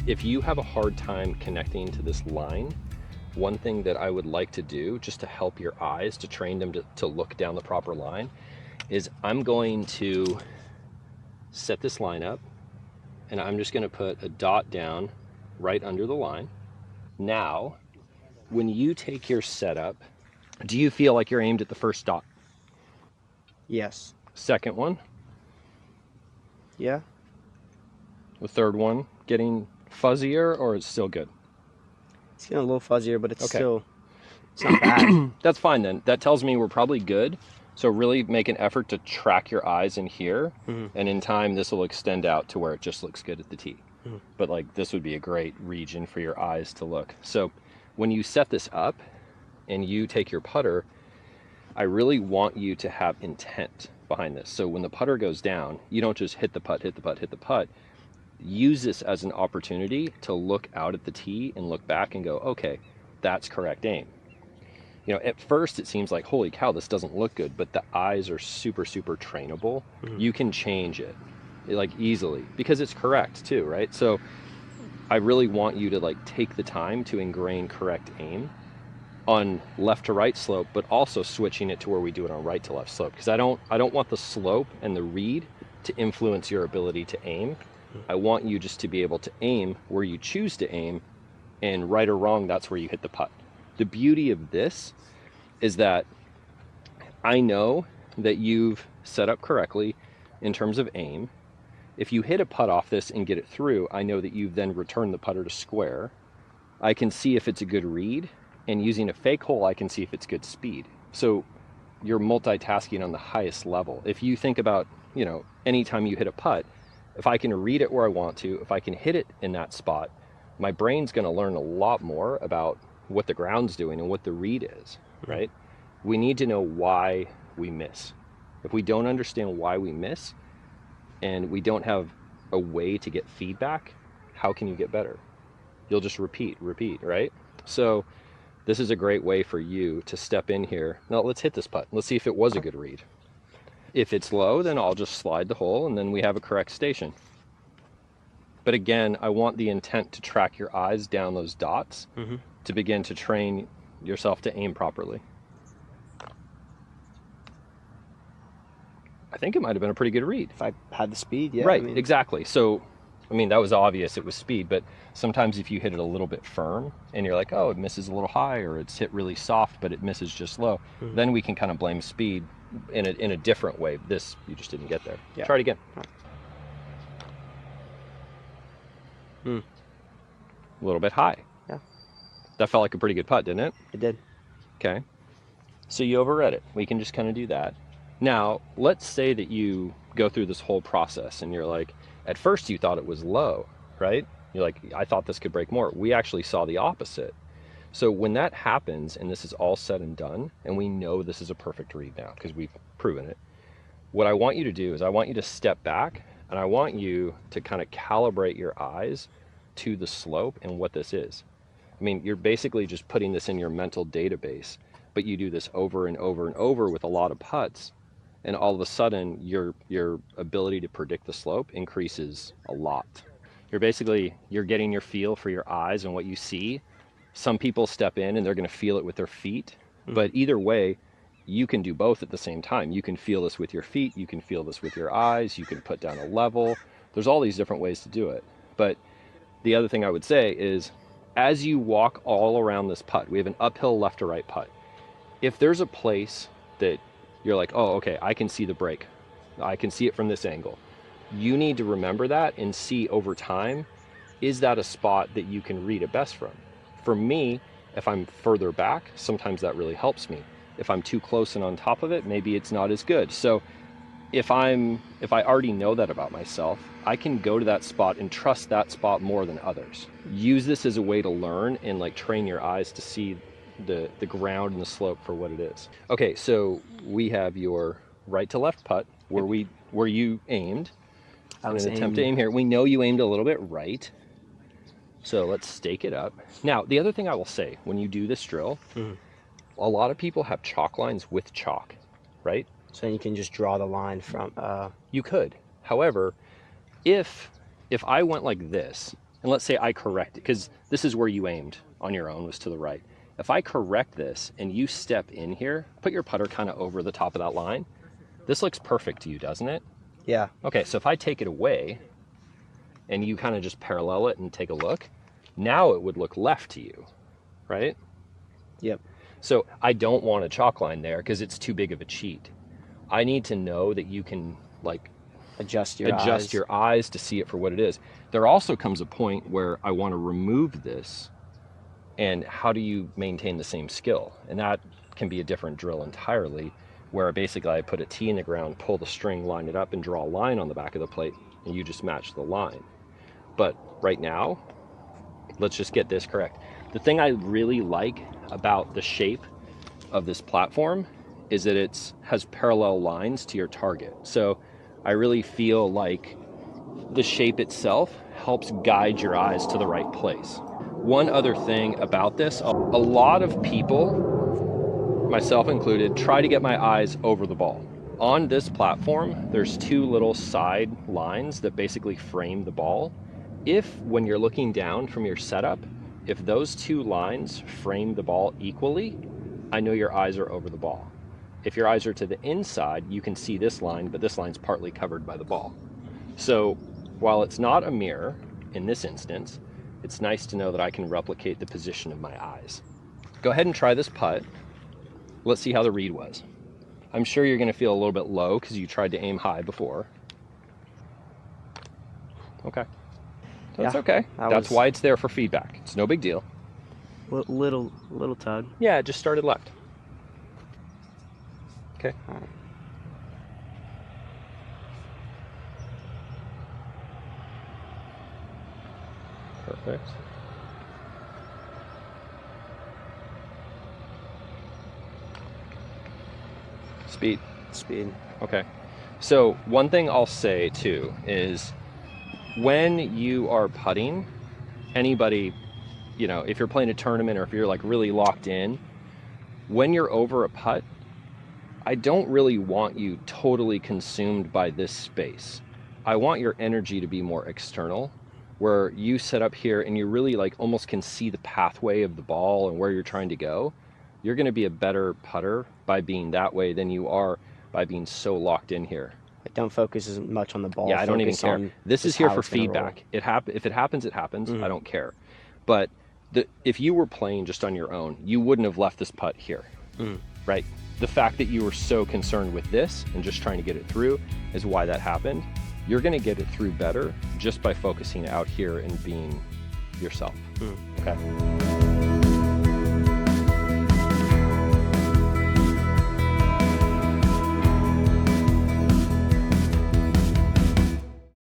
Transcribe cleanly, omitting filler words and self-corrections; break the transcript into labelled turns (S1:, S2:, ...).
S1: if you have a hard time connecting to this line, one thing that I would like to do just to help your eyes, to train them to look down the proper line, is I'm going to set this line up and I'm just going to put a dot down right under the line. Now, when you take your setup, do you feel like you're aimed at the first dot?
S2: Yes.
S1: Second one?
S2: Yeah.
S1: The third one getting fuzzier, or it's still good?
S2: It's getting a little fuzzier, but it's
S1: Okay.
S2: still, it's not bad.
S1: That's fine then. That tells me we're probably good. So really make an effort to track your eyes in here, and in time this will extend out to where it just looks good at the tee. But like this would be a great region for your eyes to look. So when you set this up and you take your putter, I really want you to have intent behind this. So when the putter goes down, you don't just hit the putt, hit the putt, hit the putt. Use this as an opportunity to look out at the tee and look back and go, okay, that's correct aim. You know, at first it seems like, holy cow, this doesn't look good, but the eyes are super, super trainable. You can change it like easily because it's correct too, right? So I really want you to like take the time to ingrain correct aim on left to right slope, but also switching it to where we do it on right to left slope, because I don't want the slope and the read to influence your ability to aim. I want you just to be able to aim where you choose to aim, and right or wrong, that's where you hit the putt. The beauty of this is that I know that you've set up correctly in terms of aim. If you hit a putt off this and get it through, I know that you've then returned the putter to square. I can see if it's a good read, and using a fake hole, I can see if it's good speed. So you're multitasking on the highest level. If you think about, you know, anytime you hit a putt, if I can read it where I want to, if I can hit it in that spot, my brain's going to learn a lot more about what the ground's doing and what the read is, right? We need to know why we miss. If we don't understand why we miss and we don't have a way to get feedback, how can you get better? You'll just repeat, right? So this is a great way for you to step in here. Now let's hit this putt. Let's see if it was a good read. If it's low, then I'll just slide the hole and then we have a correct station. But again, I want the intent to track your eyes down those dots to begin to train yourself to aim properly. I think it might have been a pretty good read.
S2: If I had the speed, yeah.
S1: Right, exactly. So, I mean, that was obvious it was speed, but sometimes if you hit it a little bit firm and you're like, oh, it misses a little high, or it's hit really soft, but it misses just low, then we can kind of blame speed in a different way. This, you just didn't get there. Yeah. Try it again. A little bit high. Yeah. That felt like a pretty good putt, didn't it?
S2: It did.
S1: Okay. So you overread it. We can just kind of do that. Now, let's say that you go through this whole process and you're like, at first you thought it was low, right? You're like, I thought this could break more. We actually saw the opposite. So when that happens and this is all said and done, and we know this is a perfect read now because we've proven it, what I want you to do is I want you to step back and I want you to kind of calibrate your eyes to the slope and what this is. I mean, you're basically just putting this in your mental database, but you do this over and over and over with a lot of putts, and all of a sudden your ability to predict the slope increases a lot. You're getting your feel for your eyes and what you see. Some people step in and they're going to feel it with their feet, but either way, you can do both at the same time. You can feel this with your feet, you can feel this with your eyes, you can put down a level. There's all these different ways to do it. But the other thing I would say is, as you walk all around this putt, we have an uphill left to right putt. If there's a place that you're like, oh, okay, I can see the break, I can see it from this angle, you need to remember that and see over time, is that a spot that you can read it best from? For me, if I'm further back, sometimes that really helps me. If I'm too close and on top of it, maybe it's not as good. So if I already know that about myself, I can go to that spot and trust that spot more than others. Use this as a way to learn and like train your eyes to see the ground and the slope for what it is. Okay, so we have your right to left putt where you aimed. I was in an attempt to aim here. We know you aimed a little bit right. So let's stake it up. Now, the other thing I will say, when you do this drill, a lot of people have chalk lines with chalk, right?
S2: So you can just draw the line from...
S1: You could. However, if I went like this and let's say I correct it, because this is where you aimed on your own, was to the right. If I correct this and you step in here, put your putter kind of over the top of that line, this looks perfect to you, doesn't it?
S2: Yeah.
S1: Okay, so if I take it away and you kind of just parallel it and take a look, now it would look left to you, right?
S2: Yep.
S1: So I don't want a chalk line there because it's too big of a cheat. I need to know that you can like
S2: Adjust your
S1: eyes to see it for what it is. There also comes a point where I want to remove this, and how do you maintain the same skill? And that can be a different drill entirely, where basically I put a tee in the ground, pull the string, line it up, and draw a line on the back of the plate, and you just match the line. But right now, let's just get this correct. The thing I really like about the shape of this platform is that it has parallel lines to your target. So I really feel like the shape itself helps guide your eyes to the right place. One other thing about this, a lot of people, myself included, try to get my eyes over the ball. On this platform, there's two little side lines that basically frame the ball. If, when you're looking down from your setup, if those two lines frame the ball equally, I know your eyes are over the ball. If your eyes are to the inside, you can see this line, but this line's partly covered by the ball. So while it's not a mirror in this instance, it's nice to know that I can replicate the position of my eyes. Go ahead and try this putt. Let's see how the read was. I'm sure you're going to feel a little bit low because you tried to aim high before. Okay. That's okay. That's why it's there for feedback. It's no big deal.
S2: Little tug.
S1: Yeah, it just started left. Okay.
S2: All right.
S1: Perfect. Speed. Okay. So one thing I'll say too is when you are putting, anybody, you know, if you're playing a tournament or if you're like really locked in, when you're over a putt, I don't really want you totally consumed by this space. I want your energy to be more external, where you set up here and you really like almost can see the pathway of the ball and where you're trying to go. You're going to be a better putter by being that way than you are by being so locked in here.
S2: I don't focus as much on the ball.
S1: Yeah, I don't even care. This is here for feedback. If it happens, it happens. I don't care. But if you were playing just on your own, you wouldn't have left this putt here, right? The fact that you were so concerned with this and just trying to get it through is why that happened. You're going to get it through better just by focusing out here and being yourself. Okay.